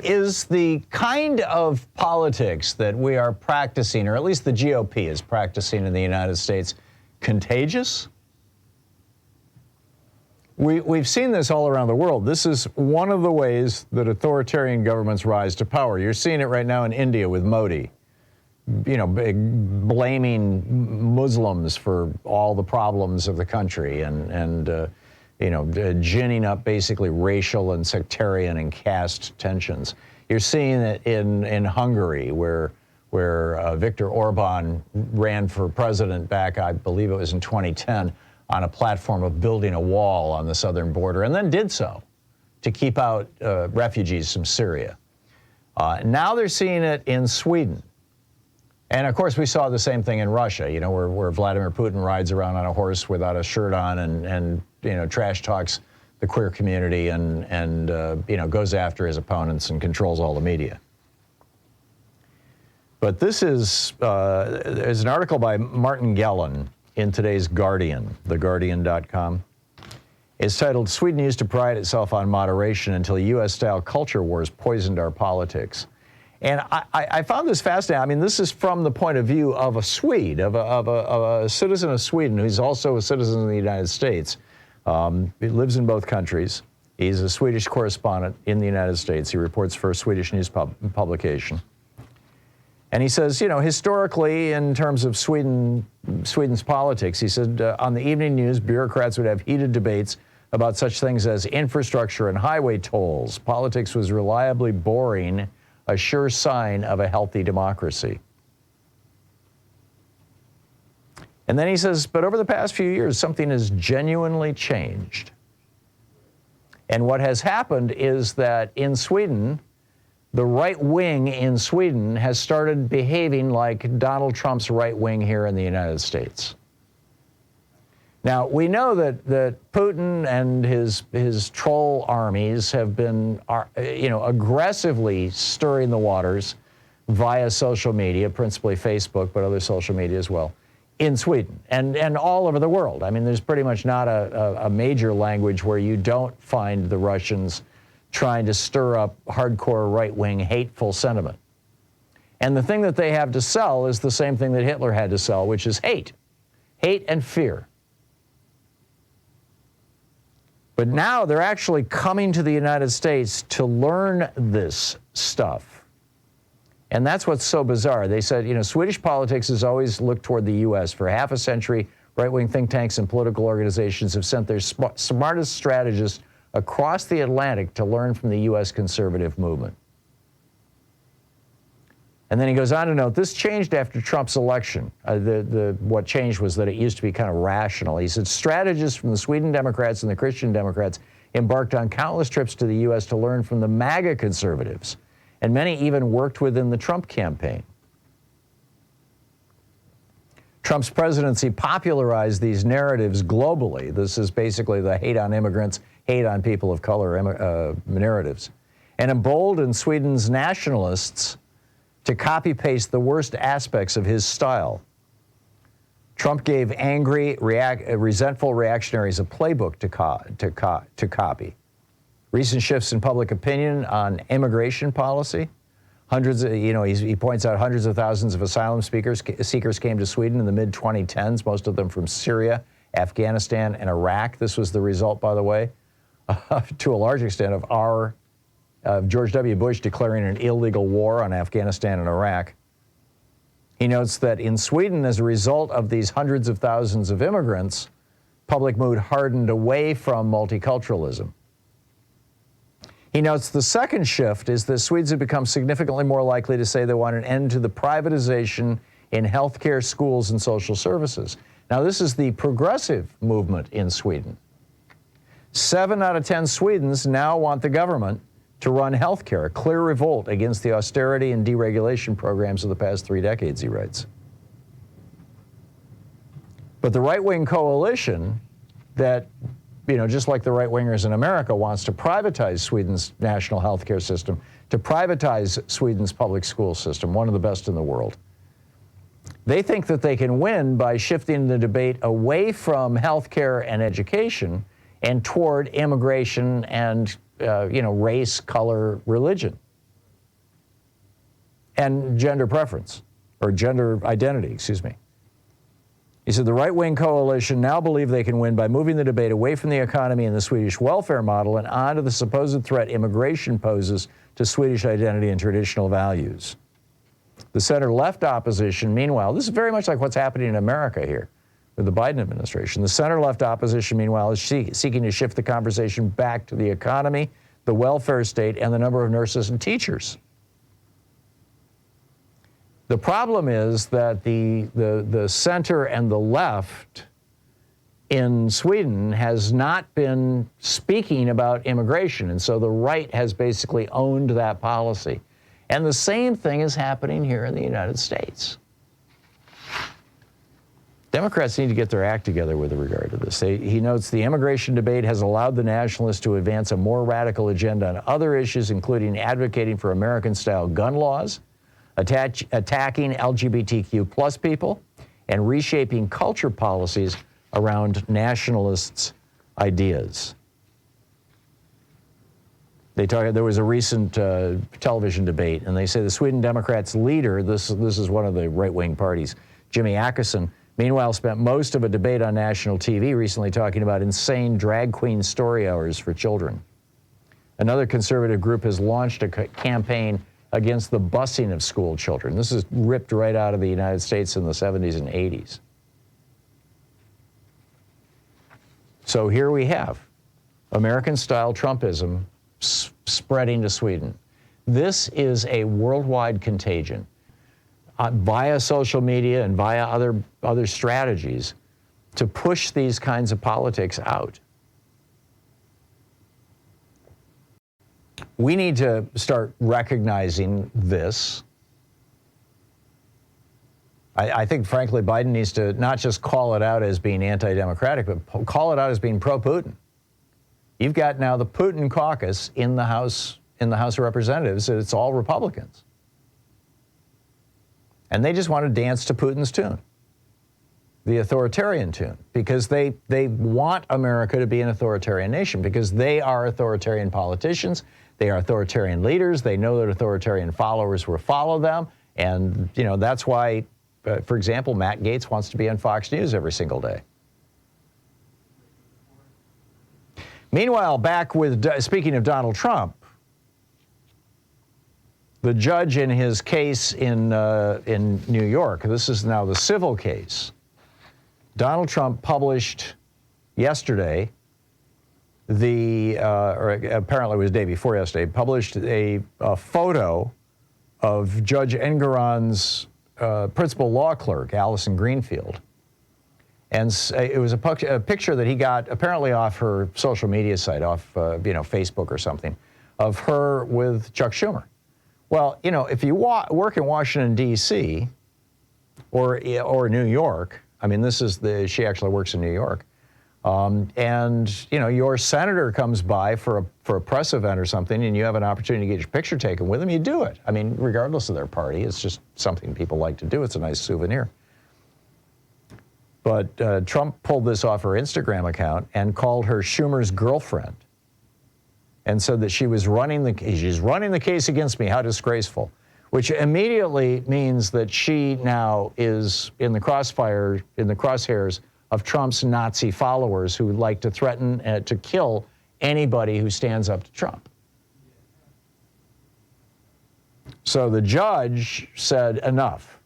Is the kind of politics that we are practicing, or at least the GOP is practicing in the United States, contagious? We've seen this all around the world. This is one of the ways that authoritarian governments rise to power. You're seeing it right now in India with Modi, blaming Muslims for all the problems of the country and ginning up basically racial and sectarian and caste tensions. You're seeing it in Hungary, where Viktor Orban ran for president back, I believe it was in 2010, on a platform of building a wall on the southern border, and then did so to keep out refugees from Syria. Now they're seeing it in Sweden. And of course, we saw the same thing in Russia, where Vladimir Putin rides around on a horse without a shirt on and trash talks the queer community and goes after his opponents and controls all the media. But this is, there's an article by Martin Gellin in today's Guardian, theguardian.com. It's titled, "Sweden used to pride itself on moderation until U.S.-style culture wars poisoned our politics." And I found this fascinating. I mean, this is from the point of view of a Swede, of a citizen of Sweden who's also a citizen of the United States. He lives in both countries. He's a Swedish correspondent in the United States. He reports for a Swedish news publication. And he says, historically, in terms of Sweden's politics, he said, on the evening news, bureaucrats would have heated debates about such things as infrastructure and highway tolls. Politics was reliably boring, a sure sign of a healthy democracy. And then he says, but over the past few years, something has genuinely changed. And what has happened is that in Sweden, the right wing in Sweden has started behaving like Donald Trump's right wing here in the United States. Now, we know that Putin and his troll armies have been, aggressively stirring the waters via social media, principally Facebook, but other social media as well, in Sweden and all over the world. I mean, there's pretty much not a major language where you don't find the Russians trying to stir up hardcore right-wing hateful sentiment. And the thing that they have to sell is the same thing that Hitler had to sell, which is hate and fear. But now they're actually coming to the United States to learn this stuff. And that's what's so bizarre. They said, Swedish politics has always looked toward the U.S. For half a century. Right-wing think tanks and political organizations have sent their smartest strategists across the Atlantic to learn from the U.S. conservative movement. And then he goes on to note, this changed after Trump's election. What changed was that it used to be kind of rational. He said, strategists from the Sweden Democrats and the Christian Democrats embarked on countless trips to the U.S. to learn from the MAGA conservatives, and many even worked within the Trump campaign. Trump's presidency popularized these narratives globally. This is basically the hate on immigrants, hate on people of color narratives, and emboldened Sweden's nationalists to copy-paste the worst aspects of his style. Trump gave angry, resentful reactionaries a playbook to copy. Recent shifts in public opinion on immigration policy. He points out hundreds of thousands of asylum seekers came to Sweden in the mid-2010s, most of them from Syria, Afghanistan, and Iraq. This was the result, by the way, to a large extent, of George W. Bush declaring an illegal war on Afghanistan and Iraq. He notes that in Sweden, as a result of these hundreds of thousands of immigrants, public mood hardened away from multiculturalism. He notes the second shift is that Swedes have become significantly more likely to say they want an end to the privatization in healthcare, schools, and social services. Now, this is the progressive movement in Sweden. 7 out of 10 Swedes now want the government to run healthcare, a clear revolt against the austerity and deregulation programs of the past 3 decades, he writes. But the right-wing coalition that, just like the right-wingers in America, wants to privatize Sweden's national healthcare system, to privatize Sweden's public school system, one of the best in the world. They think that they can win by shifting the debate away from healthcare and education and toward immigration and race, color, religion. and gender preference, or gender identity, excuse me. He said the right-wing coalition now believe they can win by moving the debate away from the economy and the Swedish welfare model and onto the supposed threat immigration poses to Swedish identity and traditional values. The center-left opposition, meanwhile, this is very much like what's happening in America here with the Biden administration. The center-left opposition, meanwhile, is seeking to shift the conversation back to the economy, the welfare state, and the number of nurses and teachers. The problem is that the center and the left in Sweden has not been speaking about immigration, and so the right has basically owned that policy. And the same thing is happening here in the United States. Democrats need to get their act together with regard to this. He notes the immigration debate has allowed the nationalists to advance a more radical agenda on other issues, including advocating for American-style gun laws, attacking LGBTQ plus people, and reshaping culture policies around nationalists' ideas. There was a recent television debate, and they say the Sweden Democrats' leader, this is one of the right-wing parties, Jimmy Åkesson, meanwhile spent most of a debate on national TV recently talking about insane drag queen story hours for children. Another conservative group has launched a campaign against the busing of school children. This is ripped right out of the United States in the 70s and 80s. So here we have American-style Trumpism spreading to Sweden. This is a worldwide contagion. Via social media and via other strategies to push these kinds of politics out. We need to start recognizing this. I think, frankly, Biden needs to not just call it out as being anti-democratic, but call it out as being pro-Putin. You've got now the Putin caucus in the House of Representatives. It's all Republicans. And they just want to dance to Putin's tune, the authoritarian tune, because they want America to be an authoritarian nation, because they are authoritarian politicians, they are authoritarian leaders, they know that authoritarian followers will follow them, and that's why, for example, Matt Gaetz wants to be on Fox News every single day. Meanwhile, back with, speaking of Donald Trump, the judge in his case in New York, this is now the civil case, Donald Trump published yesterday, or apparently it was the day before yesterday, published a photo of Judge Engoron's principal law clerk, Allison Greenfield. And it was a picture that he got apparently off her social media site, off Facebook or something, of her with Chuck Schumer. Well, if you work in Washington, D.C., or New York, I mean, she actually works in New York, and your senator comes by for a press event or something, and you have an opportunity to get your picture taken with them, you do it. I mean, regardless of their party, it's just something people like to do. It's a nice souvenir. But Trump pulled this off her Instagram account and called her Schumer's girlfriend, and said that she's running the case against me. How disgraceful! Which immediately means that she now is in the crosshairs of Trump's Nazi followers who like to threaten to kill anybody who stands up to Trump. So the judge said enough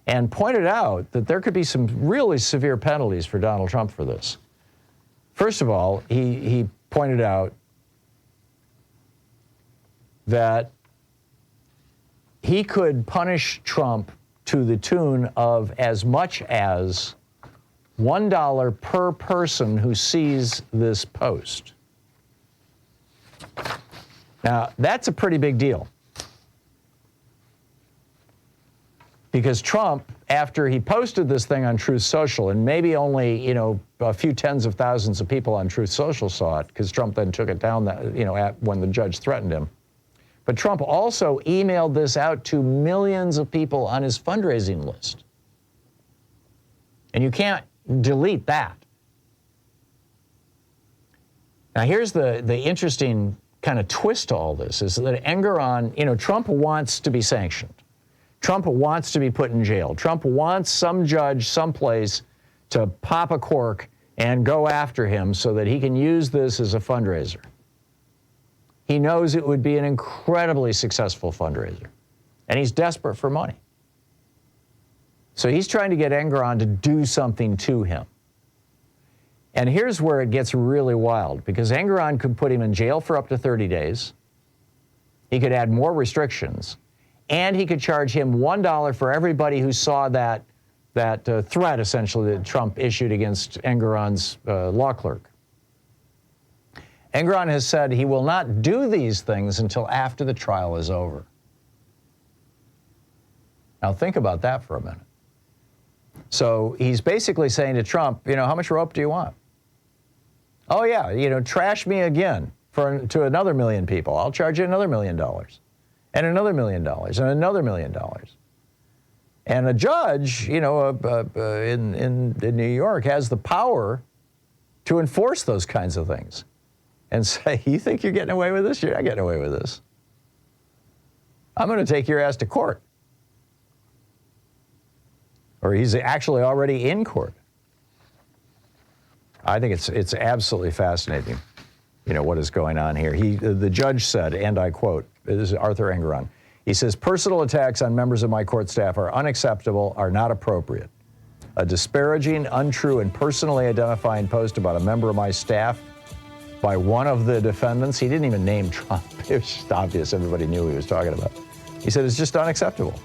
and pointed out that there could be some really severe penalties for Donald Trump for this. First of all, he pointed out that he could punish Trump to the tune of as much as $1 per person who sees this post. Now, that's a pretty big deal. Because Trump, after he posted this thing on Truth Social, and maybe only, a few tens of thousands of people on Truth Social saw it, because Trump then took it down, when the judge threatened him. But Trump also emailed this out to millions of people on his fundraising list. And you can't delete that. Now, here's the interesting kind of twist to all this is that Engoron, you know, Trump wants to be sanctioned. Trump wants to be put in jail. Trump wants some judge someplace to pop a cork and go after him so that he can use this as a fundraiser. He knows it would be an incredibly successful fundraiser, and he's desperate for money. So he's trying to get Engoron to do something to him. And here's where it gets really wild, because Engoron could put him in jail for up to 30 days. He could add more restrictions, and he could charge him $1 for everybody who saw that threat, essentially, that Trump issued against Engoron's law clerk. Engoron has said he will not do these things until after the trial is over. Now think about that for a minute. So he's basically saying to Trump, you know, how much rope do you want? Oh yeah, you know, trash me again to another million people. I'll charge you another $1 million, and another $1 million, and another $1 million. And a judge, you know, in New York has the power to enforce those kinds of things and say, you think you're getting away with this? You're not getting away with this. I'm going to take your ass to court. Or he's actually already in court. I think it's absolutely fascinating, you know, what is going on here. The judge said, and I quote, this is Arthur Engoron, he says, personal attacks on members of my court staff are unacceptable, are not appropriate. A disparaging, untrue, and personally identifying post about a member of my staff by one of the defendants, he didn't even name Trump. It was just obvious, everybody knew who he was talking about. He said, it's just unacceptable.